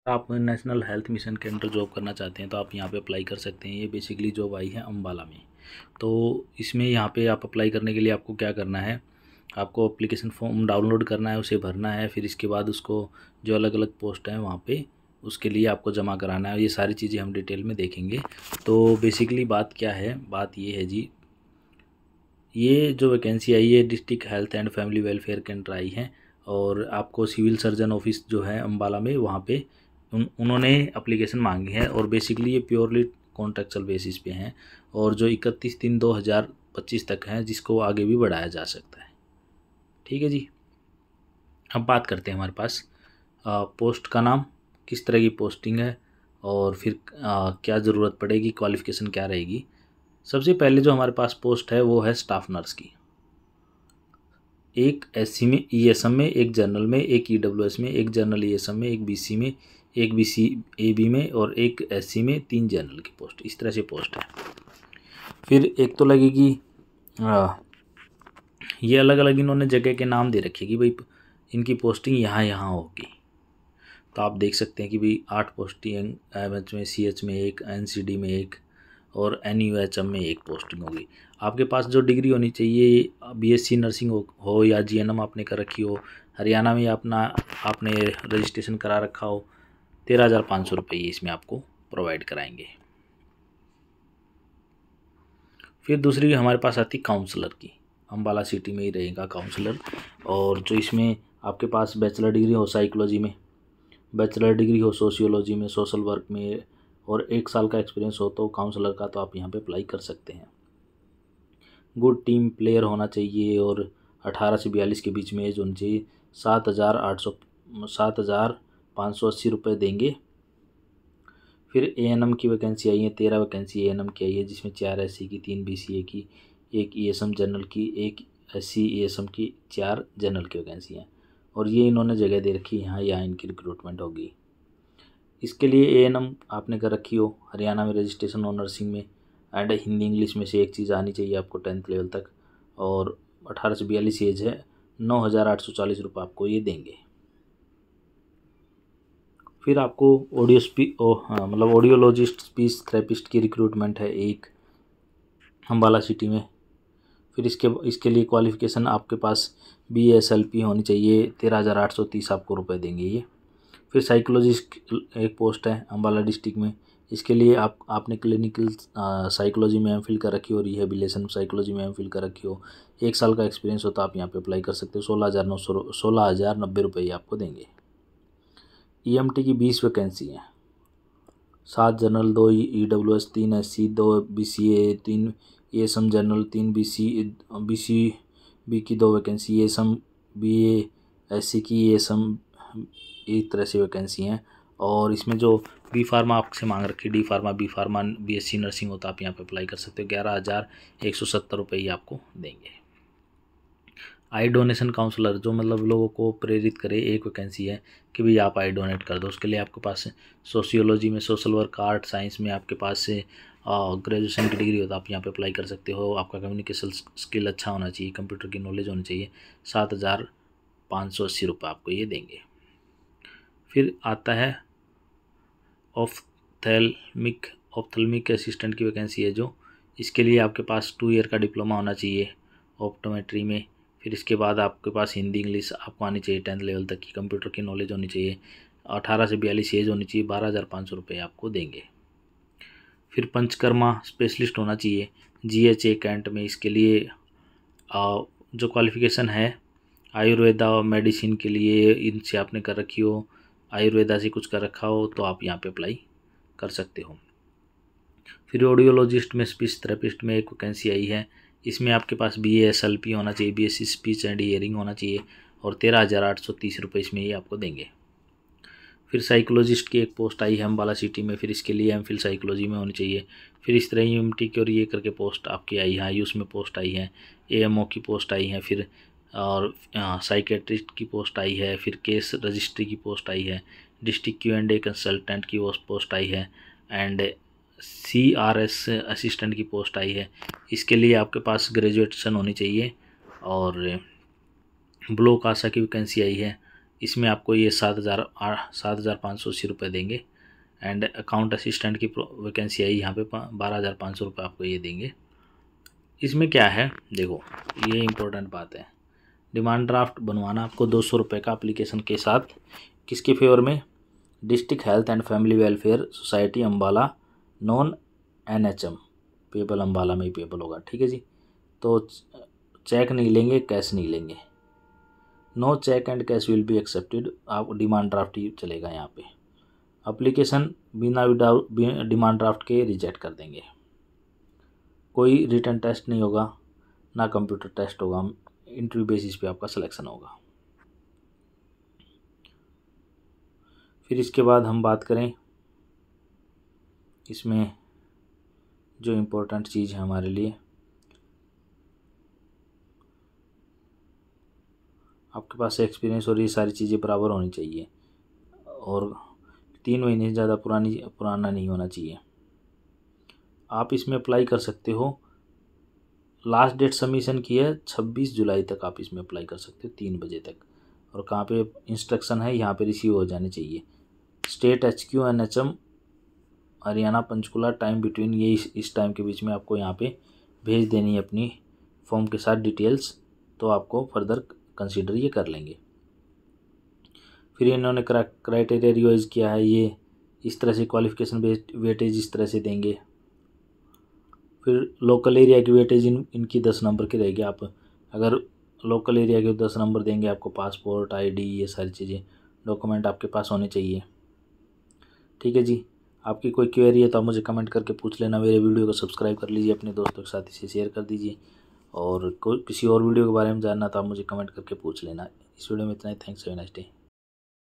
आप national health mission के under job करना चाहते हैं तो आप यहाँ पे अप्लाई कर सकते हैं। ये बेसिकली जॉब आई है अम्बाला में। तो इसमें यहाँ पे आप अप्लाई करने के लिए आपको क्या करना है, आपको एप्लीकेशन फॉर्म डाउनलोड करना है, उसे भरना है, फिर इसके बाद उसको जो अलग अलग पोस्ट हैं वहाँ पे उसके लिए आपको जमा कराना है। ये सारी चीज़ें हम डिटेल में देखेंगे। तो बेसिकली बात क्या है, बात ये है जी, ये जो वैकेंसी आई है district health and family welfare के अंडर आई है और आपको सिविल सर्जन ऑफिस जो है अम्बाला में वहाँ पे उन्होंने एप्लीकेशन मांगी है और बेसिकली ये प्योरली कॉन्ट्रेक्चुअल बेसिस पे हैं और जो 31/3/2025 तक हैं, जिसको आगे भी बढ़ाया जा सकता है। ठीक है जी। अब बात करते हैं हमारे पास पोस्ट का नाम, किस तरह की पोस्टिंग है और फिर क्या ज़रूरत पड़ेगी, क्वालिफ़िकेशन क्या रहेगी। सबसे पहले जो हमारे पास पोस्ट है वो है स्टाफ नर्स की। एक एससी में, ईएसएम में, एक जनरल में, एक ईडब्ल्यूएस में, एक जनरल ईएसएम में, एक बीसी में, एक बीसी एबी में और एक एससी में, 3 जनरल की पोस्ट। इस तरह से पोस्ट है। फिर एक तो लगेगी ये अलग अलग इन्होंने जगह के नाम दे रखे कि भाई इनकी पोस्टिंग यहाँ यहाँ होगी। तो आप देख सकते हैं कि भाई 8 पोस्टिंग एमएच में, सीएच में एक, एनसीडी में एक और एनयूएचएम में एक पोस्टिंग होगी। आपके पास जो डिग्री होनी चाहिए, बीएससी नर्सिंग हो या जीएनएम आपने कर रखी हो, हरियाणा में आपने रजिस्ट्रेशन करा रखा हो, 13,500 रुपये इसमें आपको प्रोवाइड कराएंगे। फिर दूसरी हमारे पास आती काउंसलर की। अम्बाला सिटी में ही रहेगा काउंसलर। और जो इसमें आपके पास बैचलर डिग्री हो साइकोलॉजी में, बैचलर डिग्री हो सोशियोलॉजी में, सोशल वर्क में और 1 साल का एक्सपीरियंस हो तो काउंसलर का तो आप यहाँ पे अप्लाई कर सकते हैं। गुड टीम प्लेयर होना चाहिए और 18 से 42 के बीच में एज होनी चाहिए। 7,580 रुपये देंगे। फिर एएनएम की वैकेंसी आई है, 13 वैकेंसी एएनएम की आई है, जिसमें 4 एससी की, 3 बीसीए की, 1 ईएसएम जनरल की, 1 एससी ईएसएम की, 4 जनरल की वैकेंसी हैं। और ये इन्होंने जगह दे रखी है यहाँ इनकी रिक्रूटमेंट होगी। इसके लिए एएनएम आपने कर रखी हो, हरियाणा में रजिस्ट्रेशन हो नर्सिंग में, एंड हिंदी इंग्लिश में से एक चीज़ आनी चाहिए आपको 10th लेवल तक, और 18 से 42 एज है। 9,840 रुपये आपको ये देंगे। फिर आपको ऑडियोलॉजिस्ट स्पीच थेरेपिस्ट की रिक्रूटमेंट है एक अम्बाला सिटी में। फिर इसके लिए क्वालिफ़िकेशन आपके पास BSLP होनी चाहिए। 13,830 आपको रुपए देंगे ये। फिर साइकोलॉजिस्ट एक पोस्ट है अम्बाला डिस्ट्रिक्ट में। इसके लिए आपने क्लिनिकल साइकोलॉजी में एमफिल कर रखी हो, रिहेबिलिटेशन साइकोलॉजी में एमफिल कर रखी हो, 1 साल का एक्सपीरियंस हो तो आप यहाँ पे अप्लाई कर सकते हो। 16,090 रुपये आपको देंगे। EMT की 20 वैकेंसी हैं। 7 general, 2 EWS, 3 SC, 2 BCA, 3 ASM general, 3 BCB की 2 वैकेंसी, ASM BA SC की, ASM, एक तरह से वैकेंसी हैं। और इसमें जो बी फार्मा आपसे मांग रखी, D pharma, B pharma, BSc nursing हो तो आप यहाँ पे अप्लाई कर सकते हो। 11,170 रुपये ही आपको देंगे। आई डोनेशन काउंसलर, जो मतलब लोगों को प्रेरित करे, एक वैकेंसी है कि भाई आप आई डोनेट कर दो। उसके लिए आपके पास सोशियोलॉजी में, सोशल वर्क, आर्ट, साइंस में आपके पास से ग्रेजुएशन की डिग्री हो तो आप यहाँ पे अप्लाई कर सकते हो। आपका कम्युनिकेशन स्किल अच्छा होना चाहिए, कंप्यूटर की नॉलेज होनी चाहिए। 7,580 रुपये आपको ये देंगे। फिर आता है ऑप्थेल्मिक असिस्टेंट की वैकेंसी है जो, इसके लिए आपके पास 2 ईयर का डिप्लोमा होना चाहिए ऑप्टोमेट्री में। फिर इसके बाद आपके पास हिंदी इंग्लिश आपको आनी चाहिए 10th लेवल तक की, कंप्यूटर की नॉलेज होनी चाहिए, 18 से 42 एज होनी चाहिए। 12,500 रुपये आपको देंगे। फिर पंचकर्मा स्पेशलिस्ट होना चाहिए GHA कैंट में। इसके लिए जो क्वालिफ़िकेशन है आयुर्वेदा मेडिसिन के लिए इनसे आपने कर रखी हो, आयुर्वेदा से कुछ कर रखा हो तो आप यहाँ पे अप्लाई कर सकते हो। फिर ऑडियोलॉजिस्ट में, स्पीच थेरेपिस्ट में एक वैकेंसी आई है। इसमें आपके पास BSLP होना चाहिए, BSc स्पीच एंड हियरिंग होना चाहिए और 13,830 रुपये इसमें ही आपको देंगे। फिर साइकोलॉजिस्ट की एक पोस्ट आई है अम्बाला सिटी में। फिर इसके लिए एमफिल साइकोलॉजी में होनी चाहिए। फिर इस तरह UMT की और ये करके पोस्ट आपकी आई है। आयुष में पोस्ट आई है, AMO की पोस्ट आई है, फिर और साइकेट्रिस्ट की पोस्ट आई है, फिर केस रजिस्ट्री की पोस्ट आई है, डिस्ट्रिक्ट Q&A कंसल्टेंट की वो पोस्ट आई है, एंड CRS असिस्टेंट की पोस्ट आई है। इसके लिए आपके पास ग्रेजुएशन होनी चाहिए। और ब्लॉक आशा की वैकेंसी आई है। इसमें आपको ये 7,580 रुपये देंगे। एंड अकाउंट असिस्टेंट की वैकेंसी आई यहाँ पे 12,500 रुपये आपको ये देंगे। इसमें क्या है देखो, ये इम्पोर्टेंट बात है, डिमांड ड्राफ्ट बनवाना आपको 200 रुपये का एप्लीकेशन के साथ। किसके फेवर में? District health and family welfare society Ambala, non NHM, payable Ambala में ही पेबल होगा, ठीक है जी। तो चेक नहीं लेंगे, कैश नहीं लेंगे, no cheque and cash will be accepted, आप डिमांड ड्राफ्ट ही चलेगा यहाँ पे। एप्लीकेशन बिना डिमांड ड्राफ्ट के रिजेक्ट कर देंगे। कोई रिटन टेस्ट नहीं होगा, ना कंप्यूटर टेस्ट होगा, इंटरव्यू बेसिस पे आपका सिलेक्शन होगा। फिर इसके बाद हम बात करें इसमें जो इम्पोर्टेंट चीज़ है हमारे लिए, आपके पास एक्सपीरियंस और ये सारी चीज़ें बराबर होनी चाहिए और 3 महीने से ज़्यादा पुराना नहीं होना चाहिए। आप इसमें अप्लाई कर सकते हो, लास्ट डेट सबमिशन की है 26 जुलाई तक आप इसमें अप्लाई कर सकते हो 3 बजे तक। और कहाँ पे इंस्ट्रक्शन है, यहाँ पे रिसीव हो जाने चाहिए। State HQ NHM Haryana Panchkula, time between, ये इस टाइम के बीच में आपको यहाँ पे भेज देनी है अपनी फॉर्म के साथ डिटेल्स, तो आपको फर्दर कंसीडर ये कर लेंगे। फिर इन्होंने क्राइटेरिया रिवाइज किया है, ये इस तरह से क्वालिफिकेशन वेटेज इस तरह से देंगे। फिर लोकल एरिया की वेटेज इनकी 10 नंबर की रहेगी। आप अगर लोकल एरिया के 10 नंबर देंगे, आपको पासपोर्ट, ID, ये सारी चीज़ें डॉक्यूमेंट आपके पास होने चाहिए, ठीक है जी। आपकी कोई क्वेरी है तो आप मुझे कमेंट करके पूछ लेना। मेरे वीडियो को सब्सक्राइब कर लीजिए, अपने दोस्तों के साथ इसे शेयर कर दीजिए, और कोई किसी और वीडियो के बारे में जानना तो आप मुझे कमेंट करके पूछ लेना। इस वीडियो में इतना ही। Thanks, have a nice day.